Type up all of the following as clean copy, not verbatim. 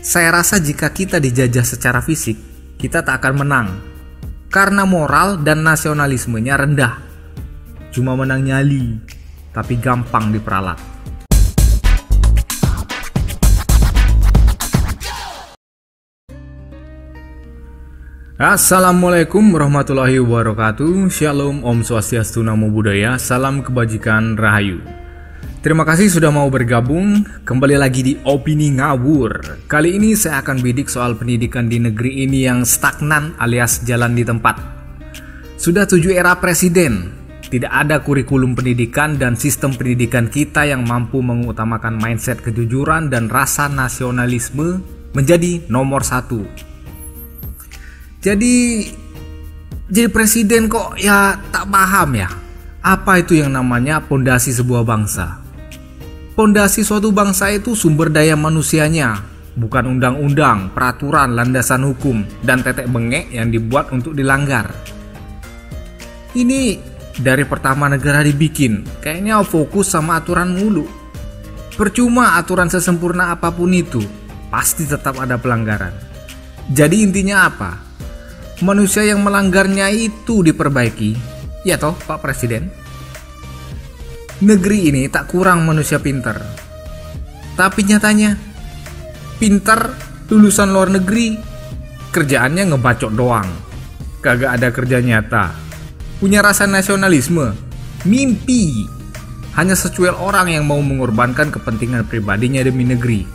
Saya rasa jika kita dijajah secara fisik, kita tak akan menang. Karena moral dan nasionalismenya rendah. Cuma menang nyali, tapi gampang diperalat. Assalamualaikum warahmatullahi wabarakatuh. Shalom, Om Swastiastu, Namo Buddhaya. Salam kebajikan, Rahayu. Terima kasih sudah mau bergabung. Kembali lagi di Opini Ngawur. Kali ini saya akan bidik soal pendidikan di negeri ini yang stagnan alias jalan di tempat. Sudah 7 era presiden, tidak ada kurikulum pendidikan dan sistem pendidikan kita yang mampu mengutamakan mindset kejujuran dan rasa nasionalisme menjadi nomor 1. Jadi presiden kok ya tak paham ya, apa itu yang namanya pondasi sebuah bangsa. Pondasi suatu bangsa itu sumber daya manusianya, bukan undang-undang, peraturan, landasan hukum, dan tetek bengek yang dibuat untuk dilanggar. Ini dari pertama negara dibikin, kayaknya fokus sama aturan mulu. Percuma aturan sesempurna apapun itu, pasti tetap ada pelanggaran. Jadi intinya apa? Manusia yang melanggarnya itu diperbaiki, ya toh Pak Presiden? Negeri ini tak kurang manusia pintar. Tapi nyatanya, pintar lulusan luar negeri, kerjaannya ngebacot doang. Kagak ada kerja nyata. Punya rasa nasionalisme, mimpi. Hanya secuil orang yang mau mengorbankan kepentingan pribadinya demi negeri.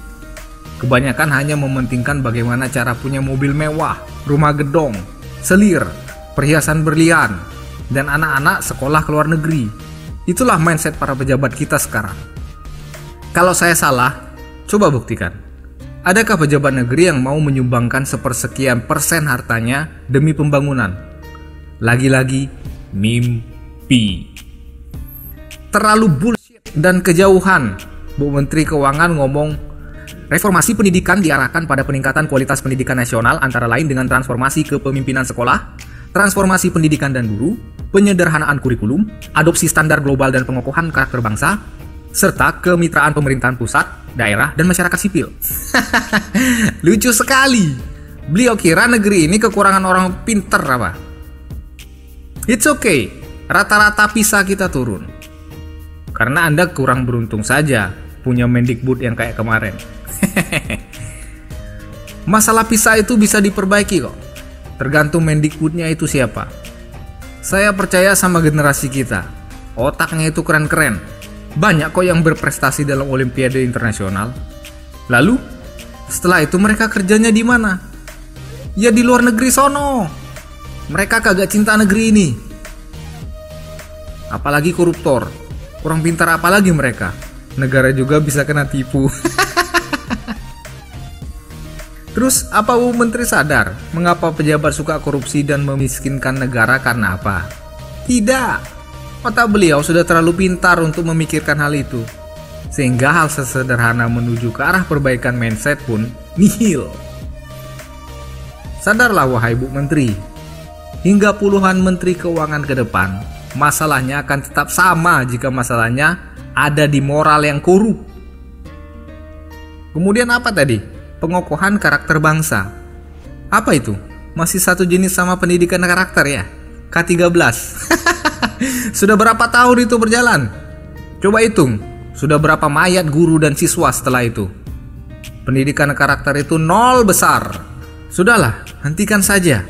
Kebanyakan hanya mementingkan bagaimana cara punya mobil mewah, rumah gedong, selir, perhiasan berlian, dan anak-anak sekolah ke luar negeri. Itulah mindset para pejabat kita sekarang. Kalau saya salah, coba buktikan. Adakah pejabat negeri yang mau menyumbangkan sepersekian persen hartanya demi pembangunan? Lagi-lagi, mimpi. Terlalu bullshit dan kejauhan. Bu Menteri Keuangan ngomong, reformasi pendidikan diarahkan pada peningkatan kualitas pendidikan nasional antara lain dengan transformasi kepemimpinan sekolah, transformasi pendidikan dan guru, penyederhanaan kurikulum, adopsi standar global dan pengokohan karakter bangsa, serta kemitraan pemerintahan pusat, daerah, dan masyarakat sipil. Lucu sekali. Beliau kira negeri ini kekurangan orang pinter apa? It's okay, rata-rata PISA kita turun. Karena Anda kurang beruntung saja punya Mendikbud yang kayak kemarin. Masalah PISA itu bisa diperbaiki kok. Tergantung Mendikbudnya itu siapa. Saya percaya sama generasi kita. Otaknya itu keren-keren. Banyak kok yang berprestasi dalam olimpiade internasional. Lalu, setelah itu mereka kerjanya di mana? Ya di luar negeri sono. Mereka kagak cinta negeri ini. Apalagi koruptor. Kurang pintar apalagi mereka. Negara juga bisa kena tipu. Terus apa Bu Menteri sadar mengapa pejabat suka korupsi dan memiskinkan negara karena apa? Tidak. Otak beliau sudah terlalu pintar untuk memikirkan hal itu. Sehingga hal sesederhana menuju ke arah perbaikan mindset pun nihil. Sadarlah wahai Bu Menteri. Hingga puluhan Menteri Keuangan ke depan, masalahnya akan tetap sama jika masalahnya ada di moral yang korup. Kemudian apa tadi? Pengokohan karakter bangsa. Apa itu? Masih satu jenis sama pendidikan karakter ya? K13. Sudah berapa tahun itu berjalan? Coba hitung. Sudah berapa mayat guru dan siswa setelah itu? Pendidikan karakter itu nol besar. Sudahlah, hentikan saja.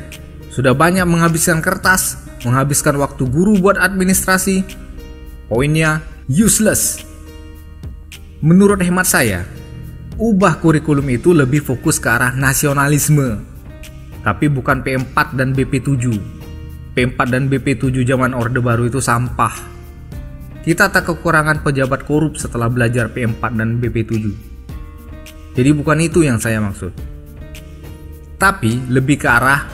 Sudah banyak menghabiskan kertas, menghabiskan waktu guru buat administrasi. Poinnya useless. Menurut hemat saya, ubah kurikulum itu lebih fokus ke arah nasionalisme. Tapi bukan P4 dan BP7. P4 dan BP7 zaman Orde Baru itu sampah. Kita tak kekurangan pejabat korup setelah belajar P4 dan BP7. Jadi bukan itu yang saya maksud. Tapi lebih ke arah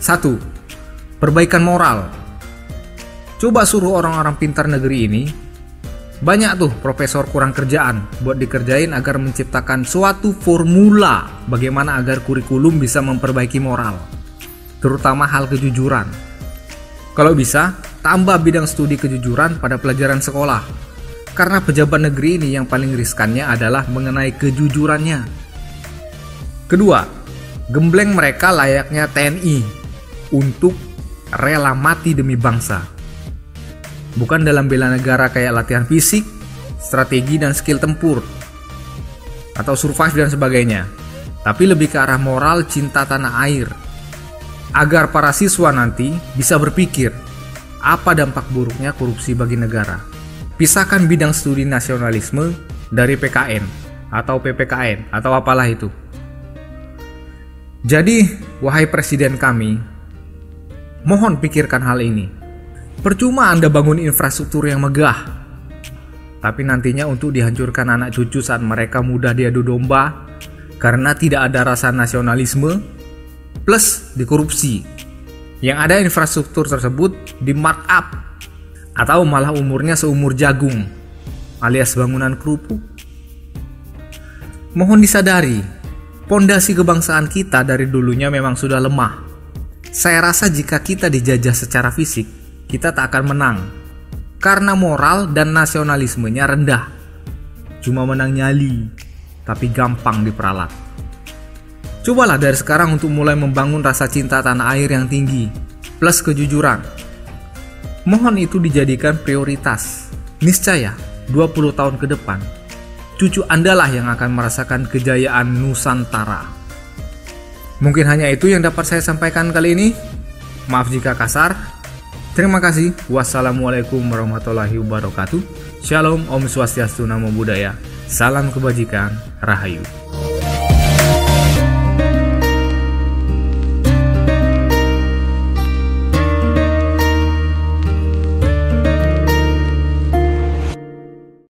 1. Perbaikan moral. Coba suruh orang-orang pintar negeri ini. Banyak tuh profesor kurang kerjaan buat dikerjain agar menciptakan suatu formula bagaimana agar kurikulum bisa memperbaiki moral, terutama hal kejujuran. Kalau bisa, tambah bidang studi kejujuran pada pelajaran sekolah. Karena pejabat negeri ini yang paling riskannya adalah mengenai kejujurannya. Kedua, gembleng mereka layaknya TNI untuk rela mati demi bangsa. Bukan dalam bela negara kayak latihan fisik, strategi dan skill tempur, atau survive dan sebagainya, tapi lebih ke arah moral cinta tanah air, agar para siswa nanti bisa berpikir apa dampak buruknya korupsi bagi negara. Pisahkan bidang studi nasionalisme dari PKN atau PPKN atau apalah itu. Jadi, wahai presiden kami, mohon pikirkan hal ini. Percuma Anda bangun infrastruktur yang megah, tapi nantinya untuk dihancurkan anak cucu saat mereka mudah diadu domba karena tidak ada rasa nasionalisme plus dikorupsi. Yang ada infrastruktur tersebut di markup atau malah umurnya seumur jagung alias bangunan kerupuk. Mohon disadari, pondasi kebangsaan kita dari dulunya memang sudah lemah. Saya rasa jika kita dijajah secara fisik, kita tak akan menang karena moral dan nasionalismenya rendah. Cuma menang nyali, tapi gampang diperalat. Cobalah dari sekarang untuk mulai membangun rasa cinta tanah air yang tinggi, plus kejujuran. Mohon itu dijadikan prioritas. Niscaya 20 tahun ke depan, cucu Anda lah yang akan merasakan kejayaan Nusantara. Mungkin hanya itu yang dapat saya sampaikan kali ini. Maaf jika kasar. Terima kasih. Wassalamualaikum warahmatullahi wabarakatuh. Shalom, Om Swastiastu, Namo Buddhaya. Salam kebajikan, Rahayu.